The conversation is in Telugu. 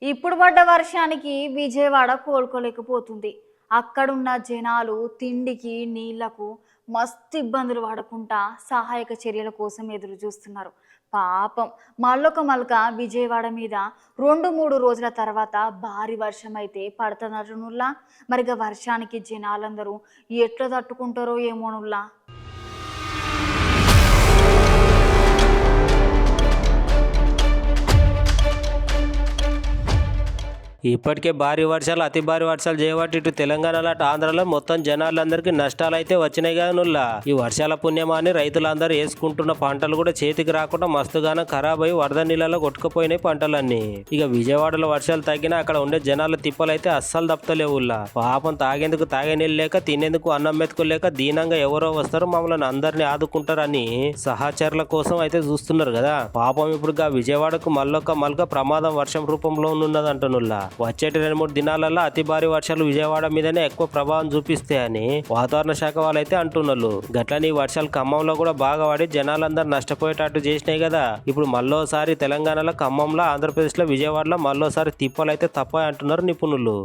ఇప్పుడు పడ్డ వర్షానికి విజయవాడ కోలుకోలేకపోతుంది. అక్కడున్న జనాలు తిండికి, నీళ్లకు మస్తు ఇబ్బందులు పడకుండా సహాయక చర్యల కోసం ఎదురు చూస్తున్నారు. పాపం మల్లొక మల్క విజయవాడ మీద 2-3 రోజుల తర్వాత భారీ వర్షం అయితే పడుతున్నట్టునుల్లా. మరిగా వర్షానికి జనాలందరూ ఎట్లా తట్టుకుంటారో ఏమోనుల్లా. ఇప్పటికే భారీ వర్షాలు అతి భారీ వర్షాలు చేయబట్టి ఇటు తెలంగాణలో అటు ఆంధ్రలో మొత్తం జనాలందరికీ నష్టాలు అయితే వచ్చినాయి కానుల్లా. ఈ వర్షాల పుణ్యమాని రైతులందరూ వేసుకుంటున్న పంటలు కూడా చేతికి రాకుండా మస్తుగానం ఖరాబ్ అయి వరద నీళ్ళలో కొట్టుకుపోయినాయి పంటలన్నీ. ఇక విజయవాడలో వర్షాలు తగ్గినా అక్కడ ఉండే జనాల తిప్పలు అయితే అస్సలు తప్పుతలేవుల్లా. పాపం తాగేందుకు తాగే నీళ్ళు లేక తినేందుకు అన్నం మెతుకులేక దీనంగా ఎవరో వస్తారు మమ్మల్ని అందరినీ ఆదుకుంటారని సహచరుల కోసం అయితే చూస్తున్నారు కదా. పాపం ఇప్పుడు విజయవాడకు మళ్ళొక ప్రమాదం వర్షం రూపంలో ఉన్నది అంటునుల్లా. వచ్చేటి 2-3 దినాలలో అతి భారీ వర్షాలు విజయవాడ మీదనే ఎక్కువ ప్రభావం చూపిస్తాయని వాతావరణ శాఖ వాళ్ళైతే అంటున్నారు. గట్లని వర్షాలు ఖమ్మంలో కూడా బాగా పడి జనాలందరూ నష్టపోయేటట్టు చేసినాయి కదా. ఇప్పుడు మళ్ళోసారి తెలంగాణలో ఖమ్మంలో, ఆంధ్రప్రదేశ్లో, విజయవాడలో మళ్ళోసారి తిప్పలు అయితే తప్పాయి అంటున్నారు నిపుణులు.